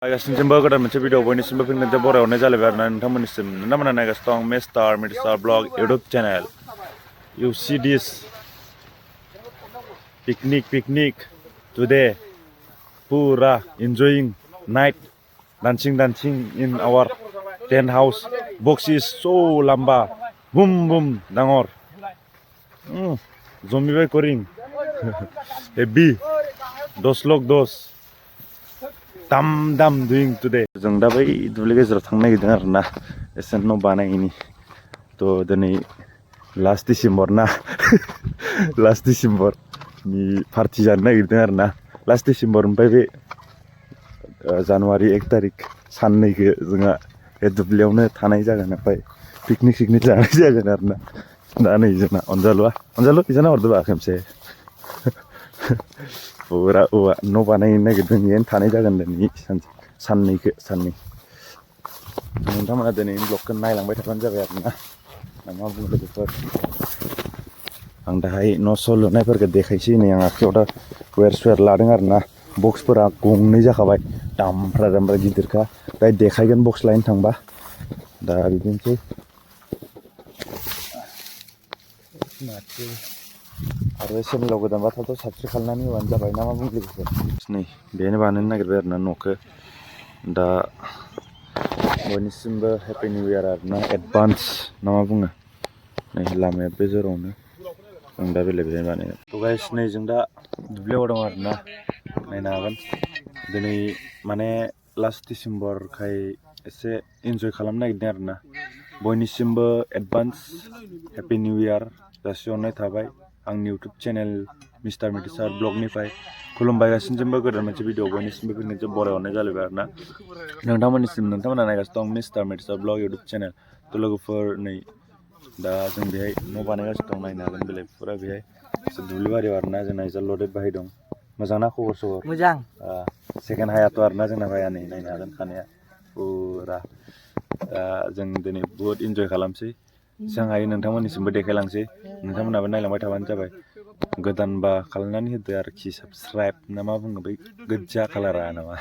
गासिनिसिमबो गोदान मोनसे भिडिअ बयनिसिमबो फिन खनसे बरायहरनाय जालायबाय आरोना नोंथांमोननिसिम नोंथांमोना नायगासिनो दं mister blog YouTube channel you see this picnic today pura enjoying night dancing in our tent house box is so lamba boom dangor zombie by koring heavy dos dam doing today जों दा बै दुब्लि गेजेराव थांनो नागिरदों आरोना एसे न' बानायनि थ' दिनै लास्ट डिसेम्बर ना लास्ट डिसेम्बरनि पार्टि जानो नागिरदों आरोना लास्ट डिसेम्बरनिफ्राय बे जानुवारि 1 तारिख साननैखौ जोंहा बे दुब्लियावनो थानाय जागोन ओमफ्राय पिकनिक जानाय जागोन आरोना दा नै जोंना अनजालु बिजाना हरदोंबा खेबसे फुरा औवा न' बानायनो नागिरदों बेहायनो थानाय जागोन दिनै साननै नोंथांमोना दिनैनि ब्लगखौ नायलांबाय थाबानो जाबाय आरोना मा बुङो लोगोफोर आं दाहाय न' स' लुनायफोरखौ देखायसै नै आं आखायाव दा वेर लादों आरोना बक्सफोरा गंनै जाखाबाय दामफ्रा गिदिरखा दाय देखायगोन बक्स लायनो थांबा दा बिदिनोसै आरो चेनेलाव गोदानबाथ' साबस्क्राइब खालामनानै होबानो जाबाय ना मा बुङो लोगोफोर नै बेनो बानायनो नागिरबाय आरोना न'खौ दा बयनिसिमबो हेपि निउ इयार आरोना एडभान्स ना मा बुङो नै लामाया बे जेरावनो जों दा बेलेग बानायगोन थ' गाइस नै जों दा दुब्लियाव दं आरोना नायनो हागोन दिनै माने लास्ट डिसेम्बरखाय एसे इन्जय खालामनो नागिरदों आरोना बयनिसिमबो एडभान्स हेपि निउ इयार जासिहरनाय थाबाय आंनि इउटुब चेनेल मिस्टार ब्लगनिफ्राय खुलुमबाय गासिनिसिमबो गोदान मोनसे भिडिअ बयनिसिमबो फिन खनसे बरायहरनाय जालायबाय आरोना नोंथांमोना नायगासिनो दं मिस्टार ब्लग इउटुब चेनेल थ' लोगोफोर नै दा जों बेहाय न' बानायगासिनो दं नायनो हागोन बेलेग फुरा बेहाय दुब्लि बारियाव आरोना जोंना इजा लडेड बाहाय दं मोजां ना खबर सबर मोजां सेकेन्ड हायाथ' आरोना जोंना भाया नै नायनो हागोन खानाया फुरा जों दिनै बुहुद इन्जय खालामसै जेसां हायो नोंथांमोननिसिमबो देखायलांसै नोंथांमोनाबो नायलांबाय थाबानो जाबाय गोदानबा खालामनानै होदो आरोखि साबस्क्राइब ना मा बुङो बै गोजा कालारा नामा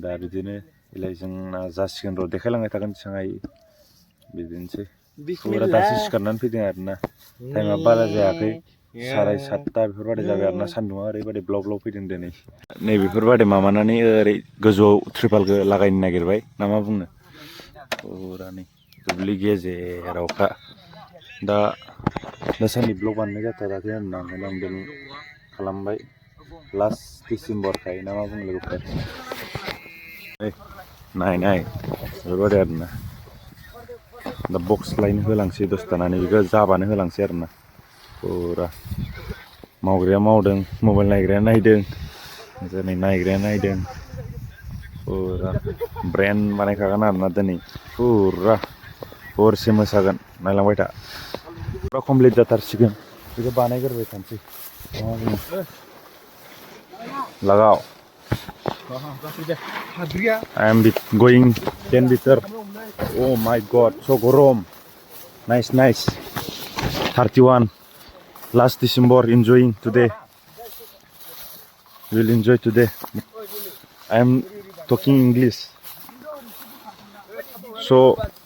दा बिदिनो इलाय जोंना जासिगोन र' देखायलांबाय थागोन जेसां हायो बिदिनोसै फुरा दासो सिखारनानै फैदों आरोना टाइमा बारा जायाखै 7:30 बेफोरबायदि जाबाय आरोना सान्दुङा ओरैबायदि ब्लाव फैदों दिनै नै बेफोरबायदि माबानानै ओरै गोजौआव ट्रिपालखौ लागायनो नागिरबाय ना मा बुङो फुरा नै दुब्लि गेजेरावखा दासान्दि ब्लग बानायनाय जाथाराखै आरोना ओंखायनो आं दिनै खालामबाय लास्ट डिसेम्बरखाय ना मा बुङो लोगोफोर नाय बेफोरबायदि आरोना दा बक्स लाइन होलांसै दसे थानानै बेखौ जाबानो होलांसै आरोना फुरा मावग्राया मावदों मबाइल नायग्राया नायदों दिनै नायग्राया नायदों फुरा ब्रेन्ड बानायखागोन आरोना दिनै फुरा हरसे मोसागोन नायलांबाय था फुरा कमप्लिट जाथारसिगोन बेखौ बानायग्रोबाय थानोसै लागाव I am going 10 meter. Oh my God, so gorom. Nice. 31. Last December, enjoying today. We'll enjoy today. I am talking English. So,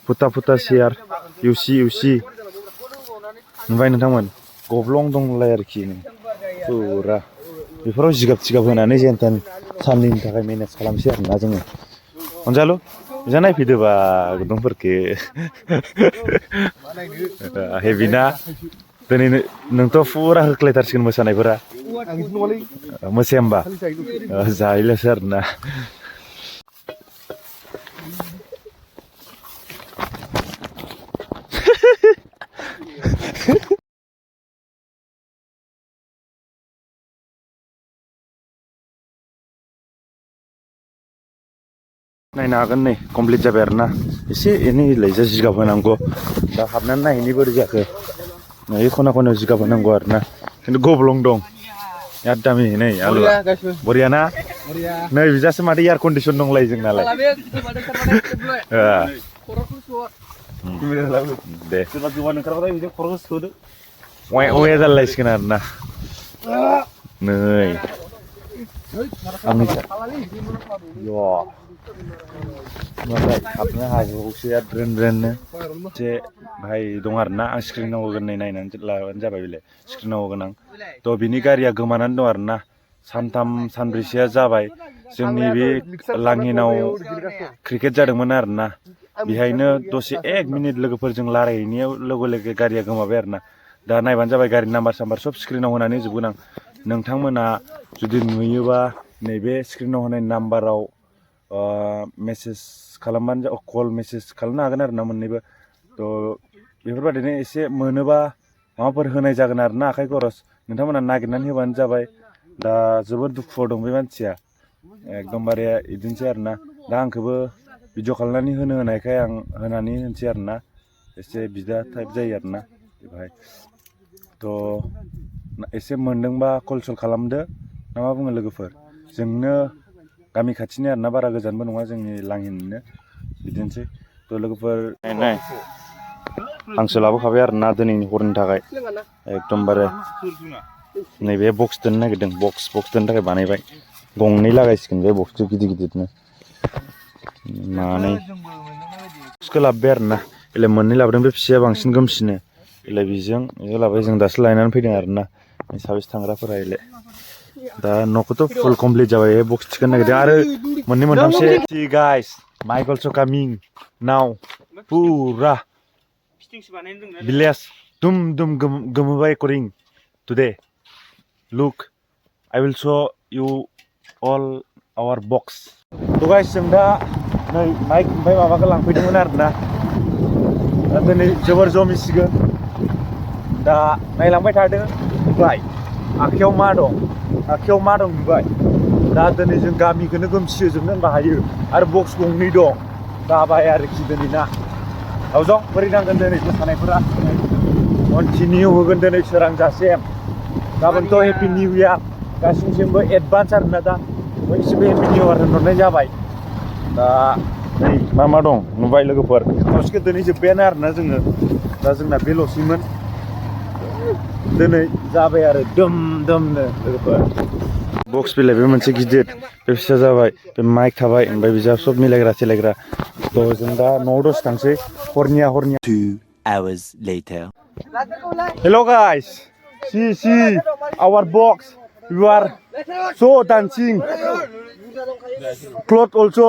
puta share. You see. Nufay nonton. Goblong dong layarki ni. Pura. बेफोराव जिगाब होनानै जेनथेन साननैनि थाखाय manage खालामसै आरोना जोङो अनजालु बिजा नायफैदोबा गुदुंफोरखौ हेभिना दिनै नोंथ' फुरा होख्लायथारसिगोन मोसानायफोरा मोसाया होमबा जाहैलासो आरोना नायनो हागोन नै कमप्लिट जाबाय आरोना एसे एनै इलायजा जिगाब होनांगौ दा हाबनानै नायहैनि बोरै जाखो नै खनायाव जिगाब होनांगौ आरोना खिन्थु गब्लं दं बिराद दामि नै आलुआ बरिया ना नै बिजासो माथो एयार कन्डिसन दंलायो जोंनालाय दे अया जालायसिगोन आरोना नै आंनि मालाय हाबनो हागौसो ड्रेन जे भाई दं आरोना आं स्क्रिनाव होगोन नायनानै लाबानो जाबाय बेलाय स्क्रिनाव होगोन आं थ' बिनि गारिया गोमानानै दं आरोना सानथाम सानब्रैसोआ जाबाय जोंनि बे लांहिनाव क्रिकेट जादोंमोन आरोना बेहायनो दसे 1 मिनिट लोगोफोरजों रायलायहैनायाव लोगो गारिया गोमाबाय आरोना दा नायबानो जाबाय गारि नाम्बार सब स्क्रिनाव होनानै होजोबगोन आं नोंथांमोना जुदि नुयोबा नैबे स्क्रिनाव होनाय नाम्बाराव मेसेज खालामबानो कल मेसेज खालामनो हागोन आरोना मोननैबो थ' बेफोरबायदिनो एसे मोनोबा माबाफोर होनाय जागोन आरोना आखाइ खरस नोंथांमोना नागिरनानै होबानो जाबाय दा जोबोद दुखुआव दं बे मानसिया एकदमबारे बिदिनोसै आरोना दा आंखौबो भिडिअ खालामनानै होनायखाय आं होनानै होनोसै आरोना एसे बिदा टाइप जायो आरोना बेवहाय थ' एसे मोनदोंबा कल सल खालामदो ना मा बुङो लोगोफोर जोंनो गामि खाथिनि आरोना बारा गोजानबो नङा जोंनि लांहिनिनो बिदिनोसै थ' लोगोफोर नाय हांसो लाबोखाबाय आरोना दिनैनि हरनि थाखाय एकदमबारे नैबे बक्स दोननो नागिरदों बक्स दोननो थाखाय बानायबाय गंनै लागायसिगोन बे बक्सखौ गिदिरनो मानै बक्सखौ लाबोबाय आरोना बेलाय मोननै लाबोदों बे फिसाया बांसिन गोमसिनो बेलाय बेजों लाबाय जों दासो लायनानै फैदों आरोना साबेसे थांग्राफोरा बेलाय दा न'खौथ' फुल कमप्लिट जाबाय बक्स थिखोनो नागिरदों आरो मोननै मोनथामसो गाइस माइक अलस' कामिं नाव पुरा भिलेज दुम गोमोबाय एकरिं today look I will show you all our box थ' गाइस जों दा नै माइक ओमफ्राय माबाखौ लांफैदोंमोन आरोना दा दिनै जोबोर जमिसिगोन दा नायलांबाय थादों नुबाय आखायाव मा दं नुबाय दा दिनै जों गामिखौनो गोमसिहोजोबनो हायो आरो बक्स गंनै दं जाबाय आरोखि दिनै ना दावजों बोरै नांगोन दिनै मोसानायफोरा कन्टिनिउ होगोन दिनै सोरांजासिम गाबोनथ' हेपि निउ इयार गासिनिसिमबो एडभान्स आरोना दा बयनिसिमबो हेपि निउ इयार होनहरनाय जाबाय दा नै मा दं नुबाय लोगोफोर खावसेखौ दिनै जोब्बायानो आरोना जोङो दा जोंना बेल'सैमोन दिनै जाबाय आरो दोमनो लोगोफोर बक्स बिलाइ बे मोनसे गिदिर बे फिसा जाबाय बे माइक थाबाय ओमफ्राय बिजा सब मिलायग्रा थ' जों दा न'आव दसे थांसै hernia 2 hours later hello guys see our box you are so dancing cloth also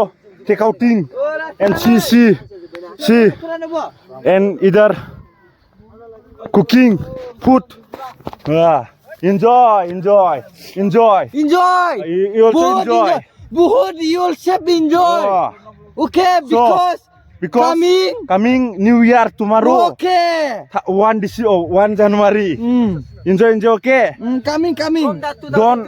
take outing and see and either cooking food enjoy you also enjoy you also enjoy okay because coming new year tomorrow okay 1 January enjoy okay coming don't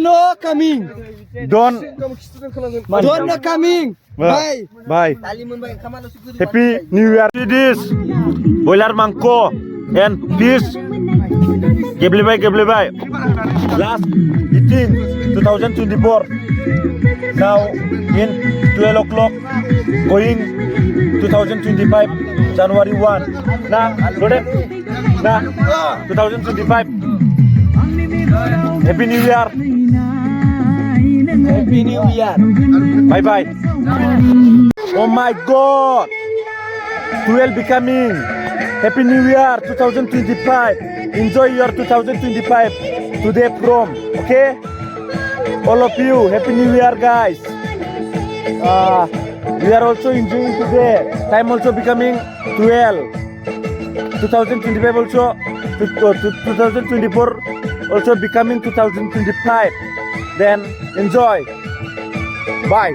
no coming don't no coming bye happy new year this boiler mangko and fish geblebay last eating 2024 now in 12 o'clock going 2025 January 1 nah 2025 happy new year bye oh my god 12 becoming happy new year 2025 enjoy your 2025 today from okay all of you happy new year guys we are also enjoying today time also becoming 12 2025 also 2024 also becoming 2025 then enjoy bye